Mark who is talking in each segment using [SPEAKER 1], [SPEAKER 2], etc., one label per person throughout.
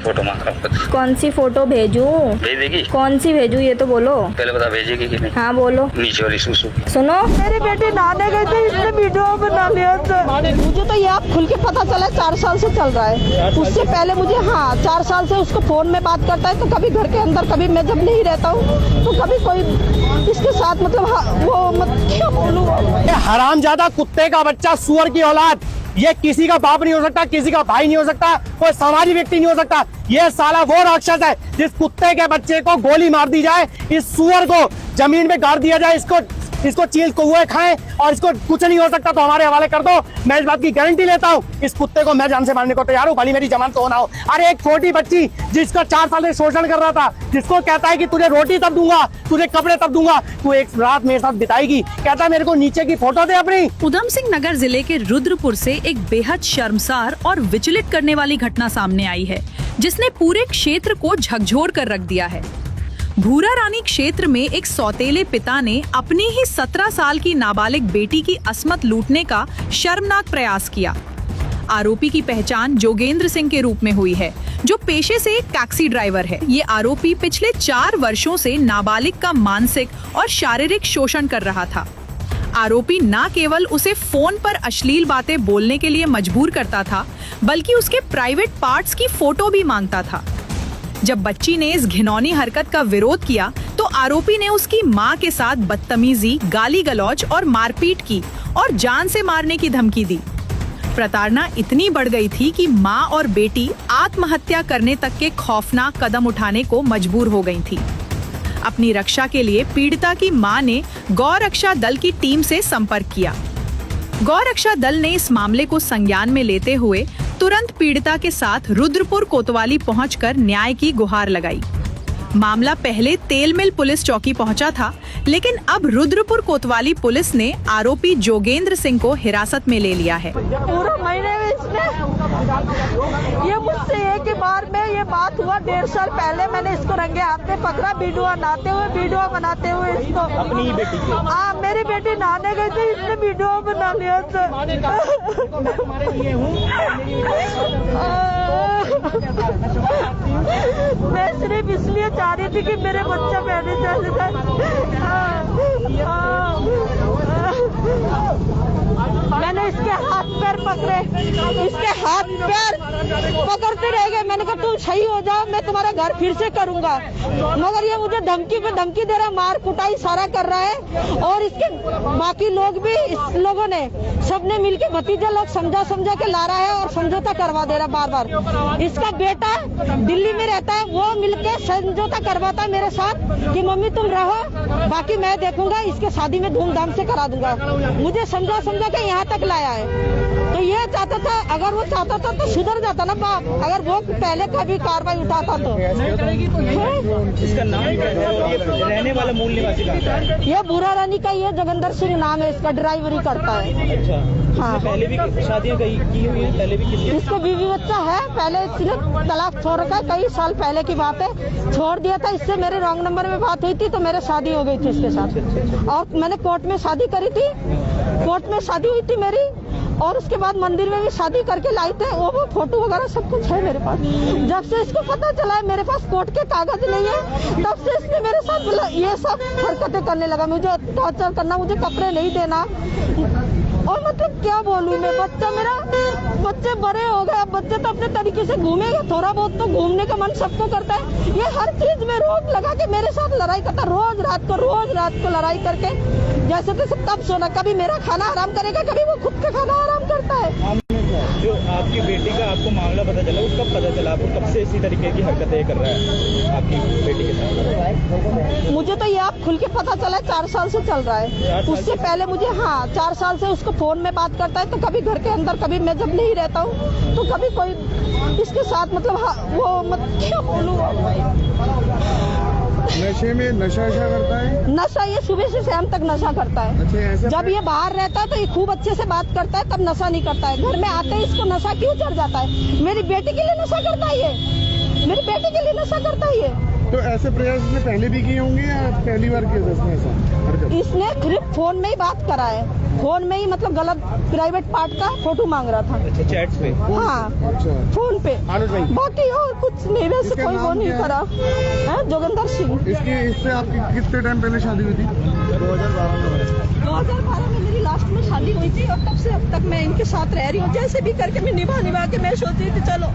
[SPEAKER 1] Photo मांग रहा हूँ।
[SPEAKER 2] कौन सी फोटो भेजूं?
[SPEAKER 1] भेज देगी?
[SPEAKER 2] कौन सी भेजूं ये तो बोलो।
[SPEAKER 1] पहले बता भेजेगी कि नहीं?
[SPEAKER 2] हाँ बोलो।
[SPEAKER 1] नीचे वाली सुसु।
[SPEAKER 2] सुनो,
[SPEAKER 3] मेरी बेटी नहाने गई थी, इसने वीडियो बना लिया था। मुझे तो ये आप खुल के पता चला 4 साल से चल रहा है। उससे पहले मुझे 4 साल से उसको फोन में बात करता है, तो कभी घर के अंदर, कभी मैं जब नहीं रहता हूँ तो कभी कोई इसके साथ, मतलब वो क्या बोलूँ।
[SPEAKER 4] हरामजादा कुत्ते का बच्चा, सुअर की औलाद, ये किसी का बाप नहीं हो सकता, किसी का भाई नहीं हो सकता, कोई समाजी व्यक्ति नहीं हो सकता। ये साला वो राक्षस है जिस कुत्ते के बच्चे को गोली मार दी जाए, इस सुअर को जमीन में गाड़ दिया जाए, इसको चील कौवे खाएं और इसको कुछ नहीं हो सकता तो हमारे हवाले कर दो। मैं इस बात की गारंटी लेता हूँ, इस कुत्ते को मैं जान से मारने को तैयार हूँ, भली मेरी जमानत तो ना हो। अरे एक छोटी बच्ची जिसका 4 साल से शोषण कर रहा था, जिसको कहता है कि तुझे रोटी तब दूंगा, तुझे कपड़े तब दूंगा, तू एक रात मेरे साथ बिताएगी, कहता है मेरे को नीचे की फोटो दे अपनी।
[SPEAKER 5] उधम सिंह नगर जिले के रुद्रपुर से एक बेहद शर्मसार और विचलित करने वाली घटना सामने आई है, जिसने पूरे क्षेत्र को झकझोर कर रख दिया है। भूरा रानी क्षेत्र में एक सौतेले पिता ने अपनी ही 17 साल की नाबालिग बेटी की अस्मत लूटने का शर्मनाक प्रयास किया। आरोपी की पहचान जोगेंद्र सिंह के रूप में हुई है, जो पेशे से एक टैक्सी ड्राइवर है। ये आरोपी पिछले 4 वर्षों से नाबालिग का मानसिक और शारीरिक शोषण कर रहा था। आरोपी न केवल उसे फोन पर अश्लील बातें बोलने के लिए मजबूर करता था, बल्कि उसके प्राइवेट पार्ट्स की फोटो भी मांगता था। जब बच्ची ने इस घिनौनी हरकत का विरोध किया, तो आरोपी ने उसकी मां के साथ बदतमीजी, गाली गलौज और मारपीट की और जान से मारने की धमकी दी। प्रताड़ना इतनी बढ़ गई थी कि मां और बेटी आत्महत्या करने तक के खौफनाक कदम उठाने को मजबूर हो गई थी। अपनी रक्षा के लिए पीड़िता की मां ने गौ रक्षा दल की टीम से संपर्क किया। गौ रक्षा दल ने इस मामले को संज्ञान में लेते हुए तुरंत पीड़िता के साथ रुद्रपुर कोतवाली पहुंचकर न्याय की गुहार लगाई। मामला पहले तेल मिल पुलिस चौकी पहुंचा था, लेकिन अब रुद्रपुर कोतवाली पुलिस ने आरोपी जोगेंद्र सिंह को हिरासत में ले लिया है।
[SPEAKER 3] पूरा महीने में इसने ये मुझसे एक ही बार में ये बात हुआ। 1.5 साल पहले मैंने इसको रंगे हाथ में पकड़ा, वीडियो बनाते हुए इसको। अपनी बेटी? हाँ, मेरी बेटी नहाने गई थी, इसने वीडियो बना लिया था। मैं सिर्फ इसलिए चाह रही थी कि मेरे बच्चा पहले चले मैंने इसके हाथ पैर पकड़े, इसके हाथ पैर पकड़ते रह गए। मैंने कहा तुम सही हो जाओ, मैं तुम्हारा घर फिर से करूंगा, मगर ये मुझे धमकी पे धमकी दे रहा है, मार कुटाई सारा कर रहा है। और इसके बाकी लोग भी, इस लोगों ने सबने मिलके, भतीजा लोग समझा के ला रहा है और समझौता करवा दे रहा बार बार। इसका बेटा दिल्ली में रहता है, वो मिलके समझौता करवाता है मेरे साथ कि मम्मी तुम रहो, बाकी मैं देखूंगा, इसके शादी में धूमधाम से करा दूंगा। मुझे समझा के यहाँ तक लाया है। तो ये चाहता था, अगर वो चाहता था तो सुधर जाता ना बाप, अगर वो पहले कभी कार्रवाई उठाता तो।
[SPEAKER 6] इसका नाम क्या है और ये रहने वाला मूल निवासी कहाँ है?
[SPEAKER 3] ये भूरा रानी का, ये जोगेंद्र सिंह नाम है इसका, ड्राइवरी करता है।
[SPEAKER 6] अच्छा,
[SPEAKER 3] हाँ,
[SPEAKER 6] पहले भी शादियाँ की हुई है? पहले भी किसी?
[SPEAKER 3] इसको बीवी बच्चा है, पहले इसने तलाक छोड़ रखा है, कई साल पहले की बात है, छोड़ दिया था। इससे मेरे रॉन्ग नंबर में बात हुई थी तो मेरे शादी हो गई थी इसके साथ। और मैंने कोर्ट में शादी करी थी, कोर्ट में शादी हुई थी मेरी, और उसके बाद मंदिर में भी शादी करके लाई थे। वो फोटो वगैरह सब कुछ है मेरे पास। जब से इसको पता चला है मेरे पास कोर्ट के कागज नहीं है, तब से इसने मेरे साथ ये सब हरकतें करने लगा। मुझे टॉर्चर करना, मुझे कपड़े नहीं देना, और मतलब क्या बोलूं मैं। बच्चे बड़े हो गए, अब बच्चे तो अपने तरीके से घूमेगा, थोड़ा बहुत तो घूमने का मन सबको करता है। ये हर चीज में रोक लगा के मेरे साथ लड़ाई करता, रोज रात को लड़ाई करके, जैसे तैसे तब सोना, कभी मेरा खाना हराम करेगा, कभी वो खुद का खाना हराम करता है।
[SPEAKER 6] जो आपकी बेटी का आपको मामला पता चला, उसका पता चला आपको कब से इसी तरीके की हरकतें कर रहा है आपकी बेटी के साथ?
[SPEAKER 3] मुझे तो ये आप खुल के पता चला 4 साल से चल रहा है। उससे पहले मुझे 4 साल से उसको फोन में बात करता है, तो कभी घर के अंदर, कभी मैं जब नहीं रहता हूँ तो कभी कोई इसके साथ, मतलब वो क्या बोलूँ।
[SPEAKER 7] नशे में नशा करता है?
[SPEAKER 3] नशा ये सुबह से शाम तक नशा करता है।
[SPEAKER 7] अच्छा,
[SPEAKER 3] जब ये बाहर रहता है तो ये खूब अच्छे से बात करता है, तब नशा नहीं करता है। घर में आते ही इसको नशा क्यों चढ़ जाता है? मेरी बेटी के लिए नशा करता है ये, मेरी बेटी के लिए नशा करता है ये।
[SPEAKER 7] तो ऐसे प्रयास इसने पहले भी किए होंगे या पहली बार किया इसने ऐसा हरकत?
[SPEAKER 3] इसने सिर्फ फोन में ही बात करा है। फोन में ही मतलब गलत प्राइवेट पार्ट का फोटो मांग रहा था।
[SPEAKER 6] अच्छा, चैट्स पे?
[SPEAKER 3] हाँ,
[SPEAKER 7] अच्छा।
[SPEAKER 3] फोन पे।
[SPEAKER 4] अनुज भाई।
[SPEAKER 3] बाकी और कुछ नहीं, वैसे
[SPEAKER 7] इसका
[SPEAKER 3] कोई वो
[SPEAKER 7] नाम
[SPEAKER 3] नहीं
[SPEAKER 7] क्या है?
[SPEAKER 3] करा है। जोगिंदर सिंह।
[SPEAKER 7] इससे आपकी कितने टाइम पहले शादी हुई थी?
[SPEAKER 3] 2012 में मेरी लास्ट में शादी हुई थी और तब से अब तक मैं इनके साथ रह रही हूँ। जैसे भी करके मैं निभा के मैं सोचती थी चलो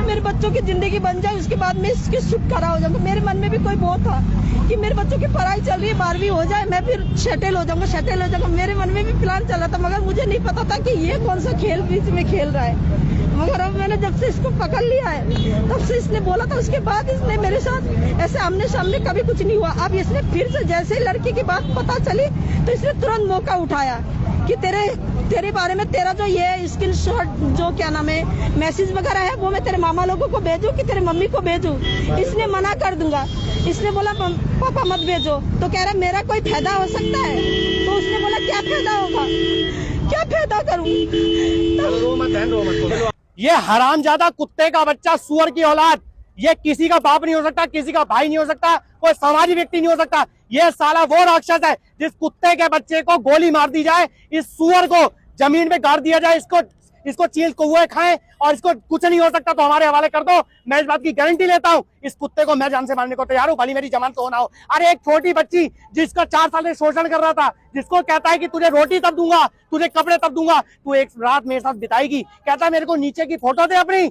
[SPEAKER 3] मेरे बच्चों की जिंदगी बन जाए, उसके बाद मैं इसकी छुटकारा हो जाऊंगा। मेरे मन में भी कोई वो था कि मेरे बच्चों की पढ़ाई चल रही है, 12वीं हो जाए, मैं फिर सेटल हो जाऊंगा। मेरे मन में भी प्लान चला था, मगर मुझे नहीं पता था कि ये कौन सा खेल बीच में खेल रहा है। मगर अब मैंने जब से इसको पकड़ लिया है तब से इसने बोला था, उसके बाद इसने मेरे साथ ऐसे आमने सामने कभी कुछ नहीं हुआ। अब इसने फिर से जैसे ही लड़की की बात पता चली तो इसने तुरंत मौका उठाया कि तेरे बारे में तेरा जो ये स्क्रीनशॉट जो क्या नाम है मैसेज वगैरह है वो मैं तेरे मामा लोगों को भेजूं कि तेरे मम्मी को भेजूं। इसने मना कर दूंगा। इसने बोला पापा मत भेजो, तो कह रहा मेरा कोई फायदा हो सकता है। तो उसने बोला क्या फायदा होगा, क्या फायदा करूं।
[SPEAKER 4] ये हरामजादा कुत्ते का बच्चा, सुअर की औलाद, ये किसी का बाप नहीं हो सकता, किसी का भाई नहीं हो सकता, कोई समाजी व्यक्ति नहीं हो सकता। ये साला वो राक्षस है जिस कुत्ते के बच्चे को गोली मार दी जाए, इस सुअर को जमीन में गाड़ दिया जाए, इसको चील कौवे खाएं और इसको कुछ नहीं हो सकता तो हमारे हवाले कर दो। मैं इस बात की गारंटी लेता हूं, इस कुत्ते को मैं जान से मारने को तैयार हूं, भली मेरी जमानत हो ना हो। अरे एक छोटी बच्ची जिसका 4 साल से शोषण कर रहा था, जिसको कहता है कि तुझे रोटी तब दूंगा, तुझे कपड़े तब दूंगा, तू एक रात मेरे साथ बिताएगी, कहता है मेरे को नीचे की फोटो दे अपनी।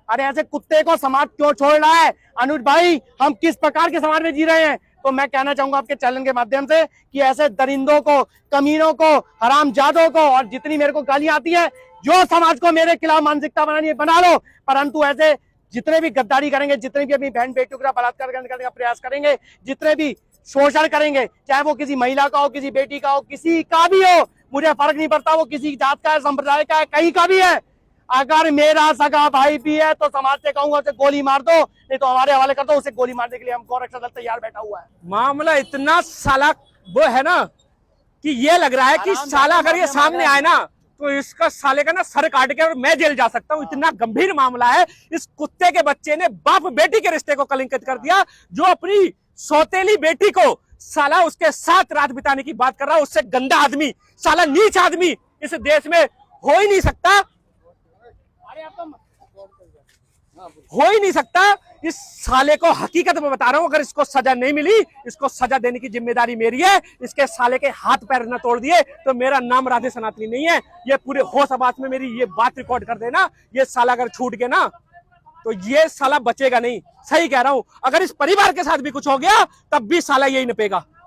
[SPEAKER 4] अरे ऐसे कुत्ते को समाज क्यों छोड़ रहा है अनुज भाई? हम किस प्रकार के समाज में जी रहे हैं? तो मैं कहना चाहूंगा आपके चैनल के माध्यम से कि ऐसे दरिंदों को, कमीनों को, हरामजादों को, और जितनी मेरे को गालियां आती है, जो समाज को मेरे खिलाफ मानसिकता बनानी है बना लो, परंतु ऐसे जितने भी गद्दारी करेंगे, जितने भी अपनी बहन बेटियों का बलात्कार करने का प्रयास करेंगे, जितने भी शोषण करेंगे, चाहे वो किसी महिला का हो, किसी बेटी का हो, किसी का भी हो, मुझे फर्क नहीं पड़ता, वो किसी जात का है, संप्रदाय का है, कहीं का भी है। अगर मेरा सगा भाई भी है तो समाज से कहूंगा उसे गोली मार दो, नहीं तो हमारे हवाले कर दो। उसे गोली मारने के लिए हम गौरक्षा दल तैयार बैठा हुआ है।
[SPEAKER 8] मामला इतना साला वो है ना कि ये लग रहा है कि साला अगर ये सामने आए ना तो इसका साले का ना सर काट के और मैं जेल जा सकता हूँ। इतना गंभीर मामला है। इस कुत्ते के बच्चे ने बाप बेटी के रिश्ते को कलंकित कर दिया। जो अपनी सौतेली बेटी को साला उसके साथ रात बिताने की बात कर रहा है, उससे गंदा आदमी, साला नीच आदमी इस देश में हो ही नहीं सकता, हो ही नहीं सकता। इस साले को हकीकत में बता रहा हूं, अगर इसको सजा नहीं मिली, इसको सजा देने की जिम्मेदारी मेरी है। इसके साले के हाथ पैर न तोड़ दिए तो मेरा नाम राधे सनातनी नहीं है। ये पूरे होश आबाद में मेरी ये बात रिकॉर्ड कर देना। ये साला अगर छूट गया ना तो ये साला बचेगा नहीं। सही कह रहा हूं। अगर इस परिवार के साथ भी कुछ हो गया तब भी साला यही नपेगा।